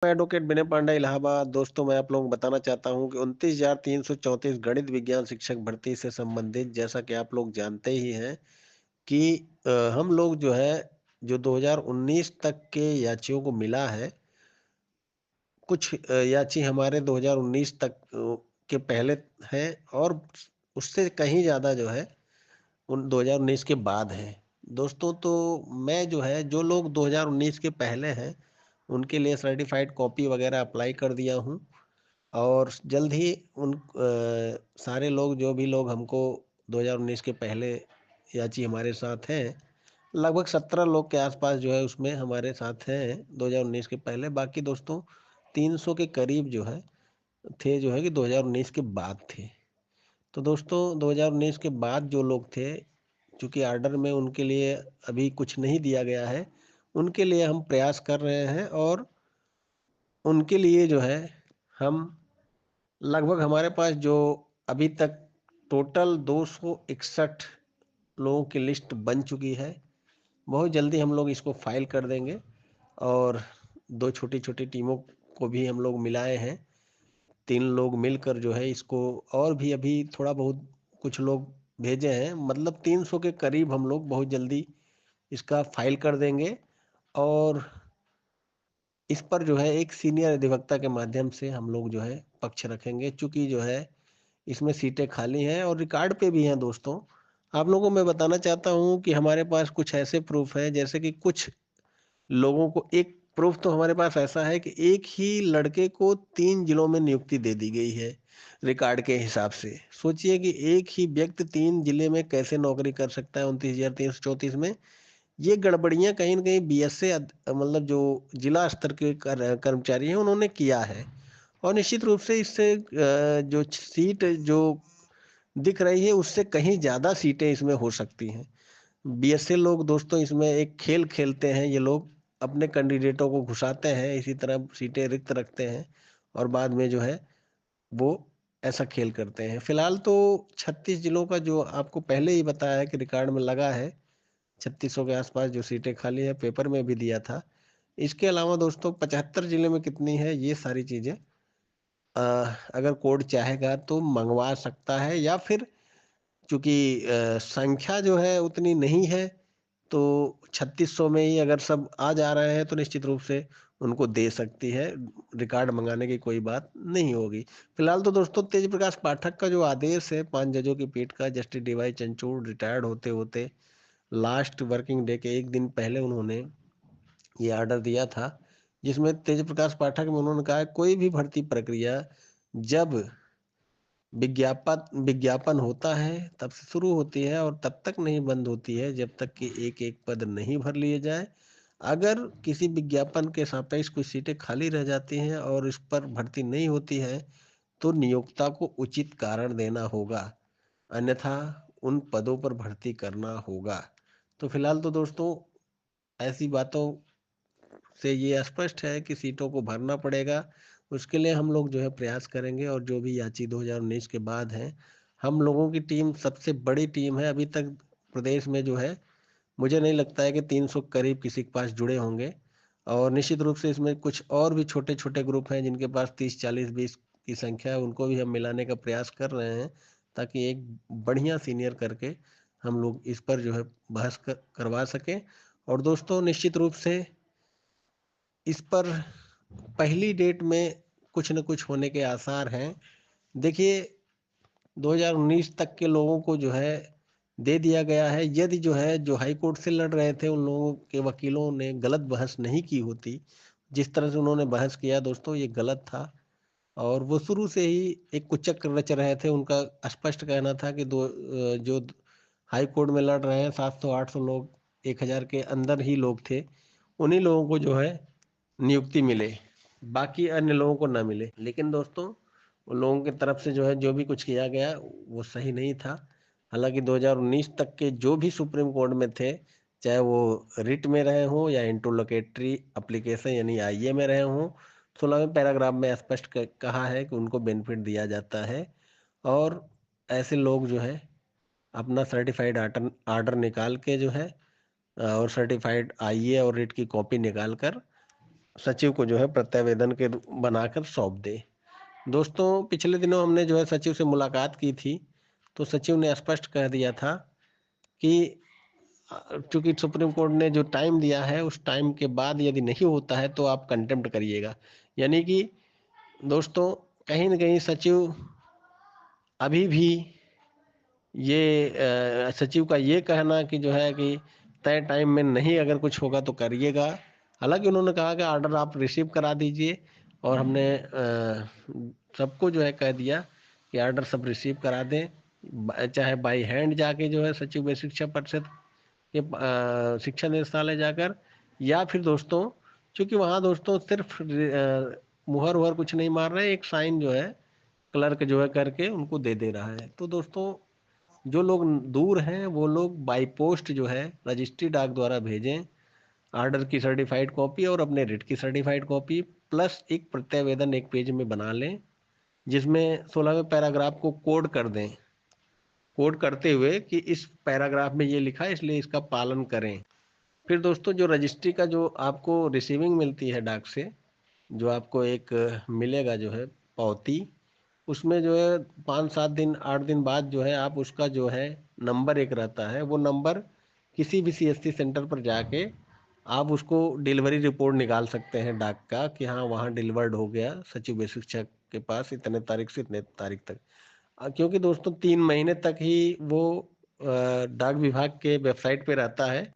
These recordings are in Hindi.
मैं एडवोकेट विनय पांडा इलाहाबाद। दोस्तों, मैं आप लोगों को बताना चाहता हूं कि 29,334 गणित विज्ञान शिक्षक भर्ती से संबंधित, जैसा कि आप लोग जानते ही हैं कि हम लोग जो है, जो 2019 तक के याचियों को मिला है, कुछ याची हमारे 2019 तक के पहले हैं और उससे कहीं ज़्यादा जो है उन 2019 के बाद हैं। दोस्तों, तो मैं जो है, जो लोग 2019 के पहले हैं उनके लिए सर्टिफाइड कॉपी वगैरह अप्लाई कर दिया हूँ। और जल्द ही उन सारे लोग, जो भी लोग हमको 2019 के पहले याची हमारे साथ हैं, लगभग 17 लोग के आसपास जो है उसमें हमारे साथ हैं 2019 के पहले। बाकी दोस्तों 300 के करीब जो है थे, जो है कि 2019 के बाद थे। तो दोस्तों 2019 के बाद जो लोग थे, चूंकि आर्डर में उनके लिए अभी कुछ नहीं दिया गया है, उनके लिए हम प्रयास कर रहे हैं। और उनके लिए जो है, हम लगभग, हमारे पास जो अभी तक टोटल 261 लोगों की लिस्ट बन चुकी है। बहुत जल्दी हम लोग इसको फाइल कर देंगे। और दो छोटी छोटी टीमों को भी हम लोग मिलाए हैं। 3 लोग मिलकर जो है इसको, और भी अभी थोड़ा बहुत कुछ लोग भेजे हैं, मतलब 300 के करीब हम लोग बहुत जल्दी इसका फाइल कर देंगे। और इस पर जो है एक सीनियर अधिवक्ता के माध्यम से हम लोग जो है पक्ष रखेंगे, चूंकि जो है इसमें सीटें खाली हैं और रिकॉर्ड पे भी हैं। दोस्तों, आप लोगों को मैं बताना चाहता हूं कि हमारे पास कुछ ऐसे प्रूफ हैं, जैसे कि कुछ लोगों को, एक प्रूफ तो हमारे पास ऐसा है कि एक ही लड़के को 3 जिलों में नियुक्ति दे दी गई है रिकॉर्ड के हिसाब से। सोचिए कि एक ही व्यक्ति 3 जिले में कैसे नौकरी कर सकता है 29,334 में। ये गड़बड़ियां कहीं ना कहीं बीएसए, मतलब जो जिला स्तर के कर्मचारी हैं, उन्होंने किया है। और निश्चित रूप से इससे जो सीट जो दिख रही है, उससे कहीं ज्यादा सीटें इसमें हो सकती हैं। बीएसए लोग दोस्तों इसमें एक खेल खेलते हैं। ये लोग अपने कैंडिडेटों को घुसाते हैं, इसी तरह सीटें रिक्त रखते हैं और बाद में जो है वो ऐसा खेल करते हैं। फिलहाल तो 36 जिलों का, जो आपको पहले ही बताया है कि रिकॉर्ड में लगा है, 3600 के आसपास जो सीटें खाली है, पेपर में भी दिया था। इसके अलावा दोस्तों 75 जिले में कितनी है, ये सारी चीजें अ, अगर कोर्ट चाहेगा तो मंगवा सकता है, या फिर चूंकि संख्या जो है उतनी नहीं है, तो 3600 में ही अगर सब आ जा रहे हैं तो निश्चित रूप से उनको दे सकती है। रिकॉर्ड मंगाने की कोई बात नहीं होगी। फिलहाल तो दोस्तों तेज प्रकाश पाठक का जो आदेश है 5 जजों की पीठ का, जस्टिस डीवाई चंद्रचूड़ रिटायर्ड होते होते लास्ट वर्किंग डे के एक दिन पहले उन्होंने ये ऑर्डर दिया था, जिसमें तेज प्रकाश पाठक में उन्होंने कहा है, कोई भी भर्ती प्रक्रिया जब विज्ञापन विज्ञापन होता है तब से शुरू होती है और तब तक नहीं बंद होती है जब तक कि एक एक पद नहीं भर लिए जाए। अगर किसी विज्ञापन के सापेक्ष कुछ सीटें खाली रह जाती हैं और इस पर भर्ती नहीं होती है, तो नियोक्ता को उचित कारण देना होगा, अन्यथा उन पदों पर भर्ती करना होगा। तो फिलहाल तो दोस्तों ऐसी बातों से ये स्पष्ट है कि सीटों को भरना पड़ेगा। उसके लिए हम लोग जो है प्रयास करेंगे। और जो भी याची 2019 के बाद हैं, हम लोगों की टीम सबसे बड़ी टीम है अभी तक प्रदेश में जो है। मुझे नहीं लगता है कि 300 करीब किसी के पास जुड़े होंगे। और निश्चित रूप से इसमें कुछ और भी छोटे छोटे ग्रुप हैं जिनके पास 30, 40, 20 की संख्या है, उनको भी हम मिलाने का प्रयास कर रहे हैं, ताकि एक बढ़िया सीनियर करके हम लोग इस पर जो है बहस करवा सकें। और दोस्तों निश्चित रूप से इस पर पहली डेट में कुछ न कुछ होने के आसार हैं। देखिए, 2019 तक के लोगों को जो है दे दिया गया है। यदि जो है, जो हाई कोर्ट से लड़ रहे थे, उन लोगों के वकीलों ने गलत बहस नहीं की होती, जिस तरह से उन्होंने बहस किया दोस्तों, ये गलत था। और वो शुरू से ही एक कुचक्र रच रहे थे। उनका स्पष्ट कहना था कि जो हाई कोर्ट में लड़ रहे हैं, 700-800 लोग, 1000 के अंदर ही लोग थे, उन्हीं लोगों को जो है नियुक्ति मिले, बाकी अन्य लोगों को ना मिले। लेकिन दोस्तों उन लोगों की तरफ से जो है, जो भी कुछ किया गया वो सही नहीं था। हालांकि 2019 तक के जो भी सुप्रीम कोर्ट में थे, चाहे वो रिट में रहे हों या इंटरलोकेटरी एप्लीकेशन यानी आईए में रहे हों, 16वें पैराग्राफ में स्पष्ट कहा है कि उनको बेनिफिट दिया जाता है। और ऐसे लोग जो है अपना सर्टिफाइड आर्डर आर्डर निकाल के जो है, और सर्टिफाइड आईए और रिट की कॉपी निकाल कर सचिव को जो है प्रत्यावेदन के बनाकर सौंप दे। दोस्तों पिछले दिनों हमने जो है सचिव से मुलाकात की थी, तो सचिव ने स्पष्ट कह दिया था कि चूंकि सुप्रीम कोर्ट ने जो टाइम दिया है उस टाइम के बाद यदि नहीं होता है तो आप कंटेम्प्ट करिएगा। यानी कि दोस्तों कहीं ना कहीं सचिव अभी भी ये सचिव का ये कहना कि जो है कि तय टाइम में नहीं अगर कुछ होगा तो करिएगा। हालांकि उन्होंने कहा कि ऑर्डर आप रिसीव करा दीजिए, और हमने सबको जो है कह दिया कि ऑर्डर सब रिसीव करा दें, चाहे बाई हैंड जाके जो है सचिव व शिक्षा परिषद के शिक्षा निदेशालय जाकर, या फिर दोस्तों चूंकि वहाँ दोस्तों सिर्फ मुहर वुहर कुछ नहीं मार रहे, एक साइन जो है क्लर्क जो है करके उनको दे दे रहा है। तो दोस्तों जो लोग दूर हैं वो लोग बाई पोस्ट जो है रजिस्ट्री डाक द्वारा भेजें, ऑर्डर की सर्टिफाइड कॉपी और अपने रिट की सर्टिफाइड कॉपी, प्लस एक प्रत्यावेदन एक पेज में बना लें, जिसमें 16वें पैराग्राफ को कोड कर दें, कोड करते हुए कि इस पैराग्राफ में ये लिखा है इसलिए इसका पालन करें। फिर दोस्तों जो रजिस्ट्री का जो आपको रिसीविंग मिलती है डाक से, जो आपको एक मिलेगा जो है पावती, उसमें जो है 5-7 दिन 8 दिन बाद जो है आप उसका जो है नंबर एक रहता है, वो नंबर किसी भी सीएससी सेंटर पर जाके आप उसको डिलीवरी रिपोर्ट निकाल सकते हैं डाक का कि हाँ वहाँ डिलीवर्ड हो गया सचिव व शिक्षक के पास इतने तारीख से इतने तारीख तक। क्योंकि दोस्तों 3 महीने तक ही वो डाक विभाग के वेबसाइट पे रहता है।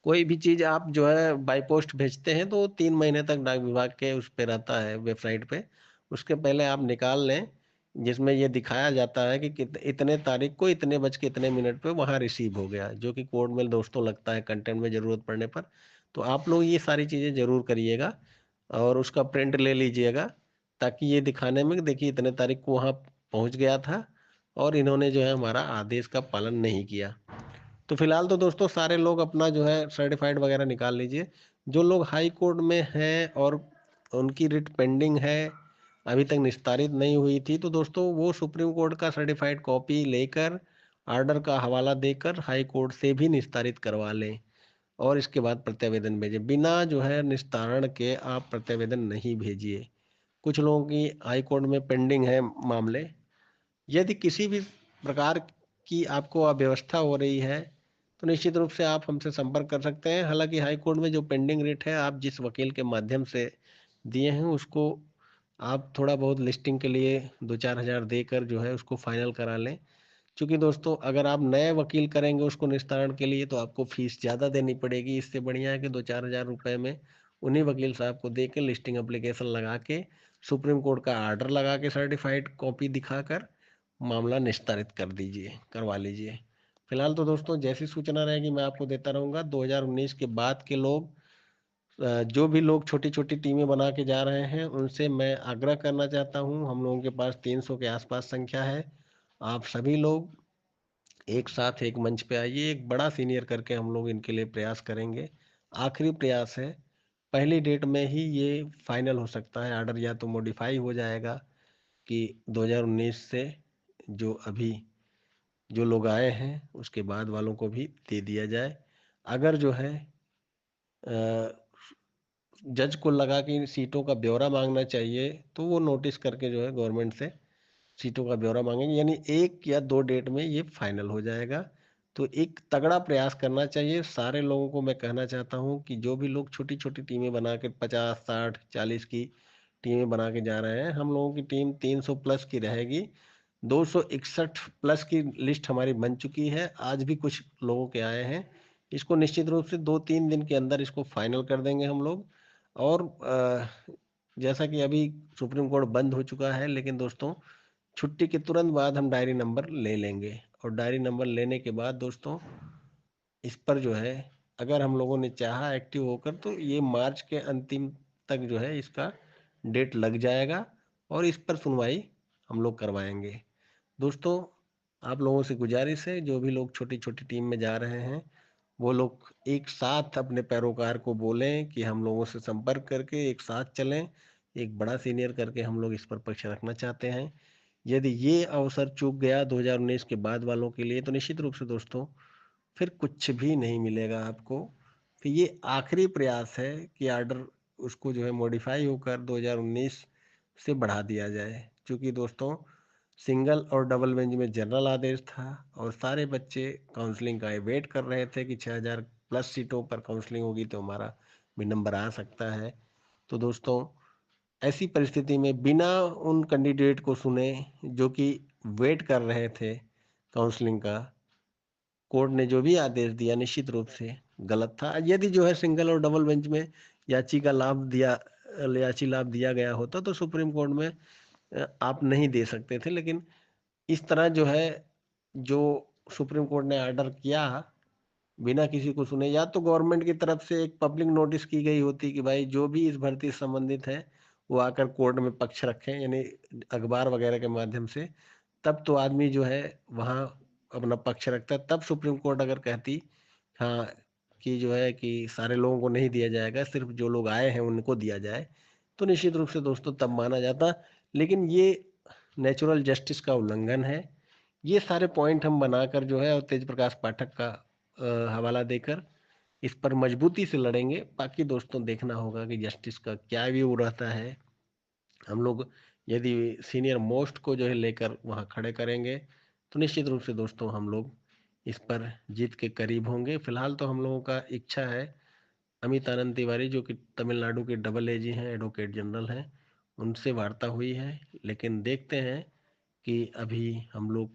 कोई भी चीज आप जो है बाई पोस्ट भेजते हैं तो 3 महीने तक डाक विभाग के उस पे रहता है वेबसाइट पे। उसके पहले आप निकाल लें, जिसमें ये दिखाया जाता है कि इतने तारीख को इतने बज के इतने मिनट पे वहाँ रिसीव हो गया, जो कि कोड में दोस्तों लगता है कंटेंट में जरूरत पड़ने पर। तो आप लोग ये सारी चीजें जरूर करिएगा और उसका प्रिंट ले लीजिएगा, ताकि ये दिखाने में कि देखिए इतने तारीख को वहाँ पहुँच गया था और इन्होंने जो है हमारा आदेश का पालन नहीं किया। तो फिलहाल तो दोस्तों सारे लोग अपना जो है सर्टिफाइड वगैरह निकाल लीजिए। जो लोग हाई कोर्ट में हैं और उनकी रिट पेंडिंग है, अभी तक निस्तारित नहीं हुई थी, तो दोस्तों वो सुप्रीम कोर्ट का सर्टिफाइड कॉपी लेकर ऑर्डर का हवाला देकर हाई कोर्ट से भी निस्तारित करवा लें, और इसके बाद प्रत्यावेदन भेजें। बिना जो है निस्तारण के आप प्रत्यावेदन नहीं भेजिए। कुछ लोगों की हाई कोर्ट में पेंडिंग है मामले। यदि किसी भी प्रकार की आपको अव्यवस्था हो रही है तो निश्चित रूप से आप हमसे संपर्क कर सकते हैं। हालांकि हाई कोर्ट में जो पेंडिंग रेट है आप जिस वकील के माध्यम से दिए हैं उसको आप थोड़ा बहुत लिस्टिंग के लिए 2-4 हज़ार देकर जो है उसको फाइनल करा लें। क्योंकि दोस्तों अगर आप नए वकील करेंगे उसको निस्तारण के लिए तो आपको फीस ज़्यादा देनी पड़ेगी। इससे बढ़िया है कि 2-4 हज़ार रुपये में उन्हीं वकील साहब को दे के लिस्टिंग अप्लीकेशन लगा के सुप्रीम कोर्ट का आर्डर लगा के सर्टिफाइड कॉपी दिखाकर मामला निस्तारित कर दीजिए, करवा लीजिए। फिलहाल तो दोस्तों जैसी सूचना रहेगी मैं आपको देता रहूँगा। 2019 के बाद के लोग जो भी लोग छोटी छोटी टीमें बना के जा रहे हैं उनसे मैं आग्रह करना चाहता हूँ, हम लोगों के पास 300 के आसपास संख्या है। आप सभी लोग एक साथ एक मंच पे आइए, एक बड़ा सीनियर करके हम लोग इनके लिए प्रयास करेंगे। आखिरी प्रयास है, पहली डेट में ही ये फाइनल हो सकता है ऑर्डर, या तो मॉडिफाई हो जाएगा कि 2019 से जो अभी जो लोग आए हैं उसके बाद वालों को भी दे दिया जाए। अगर जो है जज को लगा कि सीटों का ब्यौरा मांगना चाहिए तो वो नोटिस करके जो है गवर्नमेंट से सीटों का ब्यौरा मांगेंगे, यानी 1 या 2 डेट में ये फाइनल हो जाएगा। तो एक तगड़ा प्रयास करना चाहिए। सारे लोगों को मैं कहना चाहता हूँ कि जो भी लोग छोटी छोटी टीमें बना के 50-60-40 की टीमें बना के जा रहे हैं, हम लोगों की टीम 300 प्लस की रहेगी। 261 प्लस की लिस्ट हमारी बन चुकी है, आज भी कुछ लोगों के आए हैं। इसको निश्चित रूप से 2-3 दिन के अंदर इसको फाइनल कर देंगे हम लोग। और जैसा कि अभी सुप्रीम कोर्ट बंद हो चुका है, लेकिन दोस्तों छुट्टी के तुरंत बाद हम डायरी नंबर ले लेंगे, और डायरी नंबर लेने के बाद दोस्तों इस पर जो है अगर हम लोगों ने चाहा एक्टिव होकर तो ये मार्च के अंतिम तक जो है इसका डेट लग जाएगा, और इस पर सुनवाई हम लोग करवाएंगे। दोस्तों आप लोगों से गुजारिश है, जो भी लोग छोटी छोटी टीम में जा रहे हैं वो लोग एक साथ अपने पैरोकार को बोलें कि हम लोगों से संपर्क करके एक साथ चलें। एक बड़ा सीनियर करके हम लोग इस पर पक्ष रखना चाहते हैं। यदि ये अवसर चूक गया 2019 के बाद वालों के लिए तो निश्चित रूप से दोस्तों फिर कुछ भी नहीं मिलेगा आपको। तो ये आखिरी प्रयास है कि ऑर्डर उसको जो है मॉडिफाई होकर 2019 से बढ़ा दिया जाए। क्योंकि दोस्तों सिंगल और डबल बेंच में जनरल आदेश था और सारे बच्चे काउंसलिंग का वेट कर रहे थे कि 6000 प्लस सीटों पर काउंसलिंग होगी तो हमारा भी नंबर आ सकता है। तो दोस्तों ऐसी परिस्थिति में बिना उन कैंडिडेट को सुने जो कि वेट कर रहे थे काउंसलिंग का, कोर्ट ने जो भी आदेश दिया निश्चित रूप से गलत था। यदि जो है सिंगल और डबल बेंच में याची लाभ दिया गया होता तो सुप्रीम कोर्ट में आप नहीं दे सकते थे। लेकिन इस तरह जो है, जो सुप्रीम कोर्ट ने ऑर्डर किया बिना किसी को सुने, या तो गवर्नमेंट की तरफ से एक पब्लिक नोटिस की गई होती कि भाई जो भी इस भर्ती से संबंधित है वो आकर कोर्ट में पक्ष रखें, यानी अखबार वगैरह के माध्यम से, तब तो आदमी जो है वहाँ अपना पक्ष रखता है। तब सुप्रीम कोर्ट अगर कहती हाँ कि जो है कि सारे लोगों को नहीं दिया जाएगा, सिर्फ जो लोग आए हैं उनको दिया जाए, तो निश्चित रूप से दोस्तों तब माना जाता। लेकिन ये नेचुरल जस्टिस का उल्लंघन है। ये सारे पॉइंट हम बनाकर जो है और तेज प्रकाश पाठक का हवाला देकर इस पर मजबूती से लड़ेंगे। बाकी दोस्तों देखना होगा कि जस्टिस का क्या व्यू रहता है। हम लोग यदि सीनियर मोस्ट को जो है लेकर वहाँ खड़े करेंगे तो निश्चित रूप से दोस्तों हम लोग इस पर जीत के करीब होंगे। फिलहाल तो हम लोगों का इच्छा है अमित आनंद तिवारी जो कि तमिलनाडु के डबल एजी हैं, एडवोकेट जनरल हैं, उनसे वार्ता हुई है। लेकिन देखते हैं कि अभी हम लोग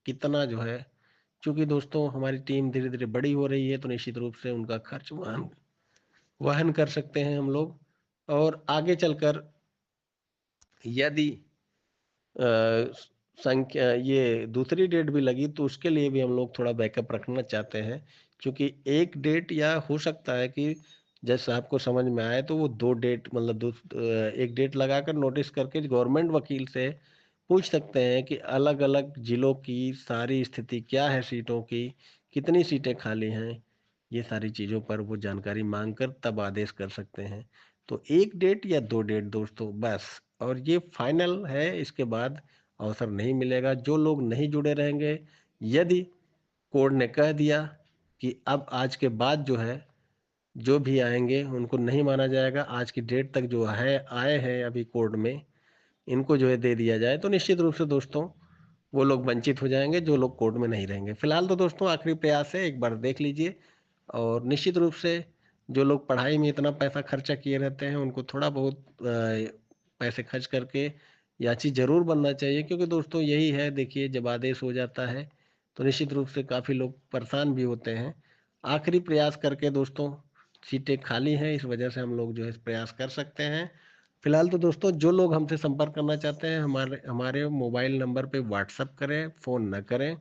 कितना जो है, क्योंकि दोस्तों हमारी टीम धीरे धीरे बड़ी हो रही है तो निश्चित रूप से उनका खर्च वहन वहन कर सकते हैं हम लोग। और आगे चलकर यदि अ, संख्या ये दूसरी डेट भी लगी तो उसके लिए भी हम लोग थोड़ा बैकअप रखना चाहते हैं। क्योंकि एक डेट या हो सकता है कि जैसा आपको समझ में आए तो वो दो डेट मतलब एक डेट लगाकर नोटिस करके गवर्नमेंट वकील से पूछ सकते हैं कि अलग अलग जिलों की सारी स्थिति क्या है, सीटों की कितनी सीटें खाली हैं, ये सारी चीज़ों पर वो जानकारी मांग कर तब आदेश कर सकते हैं। तो एक डेट या दो डेट दोस्तों बस, और ये फाइनल है, इसके बाद अवसर नहीं मिलेगा। जो लोग नहीं जुड़े रहेंगे, यदि कोर्ट ने कह दिया कि अब आज के बाद जो है जो भी आएंगे उनको नहीं माना जाएगा, आज की डेट तक जो है आए हैं अभी कोर्ट में इनको जो है दे दिया जाए, तो निश्चित रूप से दोस्तों वो लोग वंचित हो जाएंगे जो लोग कोर्ट में नहीं रहेंगे। फिलहाल तो दोस्तों आखिरी प्रयास है, एक बार देख लीजिए। और निश्चित रूप से जो लोग पढ़ाई में इतना पैसा खर्चा किए रहते हैं उनको थोड़ा बहुत पैसे खर्च करके याची जरूर बनना चाहिए। क्योंकि दोस्तों यही है, देखिए जब आदेश हो जाता है तो निश्चित रूप से काफ़ी लोग परेशान भी होते हैं। आखिरी प्रयास करके दोस्तों, सीटें खाली हैं इस वजह से हम लोग जो है प्रयास कर सकते हैं। फिलहाल तो दोस्तों जो लोग हमसे संपर्क करना चाहते हैं हमारे हमारे मोबाइल नंबर पे व्हाट्सअप करें, फ़ोन न करें।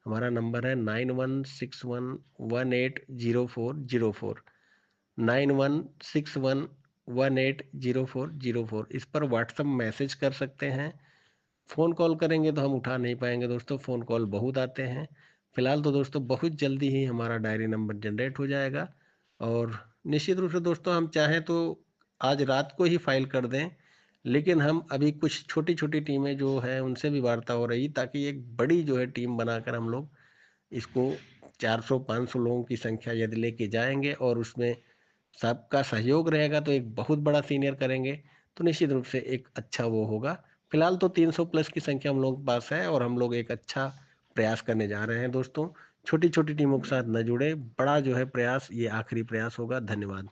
हमारा नंबर है 9161180404, 9161180404। इस पर व्हाट्सअप मैसेज कर सकते हैं। फ़ोन कॉल करेंगे तो हम उठा नहीं पाएंगे दोस्तों, फ़ोन कॉल बहुत आते हैं। फिलहाल तो दोस्तों बहुत जल्दी ही हमारा डायरी नंबर जनरेट हो जाएगा। और निश्चित रूप से दोस्तों हम चाहें तो आज रात को ही फाइल कर दें। लेकिन हम अभी कुछ छोटी छोटी टीमें जो है उनसे भी वार्ता हो रही, ताकि एक बड़ी जो है टीम बनाकर हम लोग इसको 400-500 लोगों की संख्या यदि लेके जाएंगे और उसमें सबका सहयोग रहेगा तो एक बहुत बड़ा सीनियर करेंगे, तो निश्चित रूप से एक अच्छा वो होगा। फिलहाल तो 300 प्लस की संख्या हम लोग के पास है और हम लोग एक अच्छा प्रयास करने जा रहे हैं दोस्तों। छोटी छोटी टीमों के साथ न जुड़े, बड़ा जो है प्रयास ये आखिरी प्रयास होगा। धन्यवाद।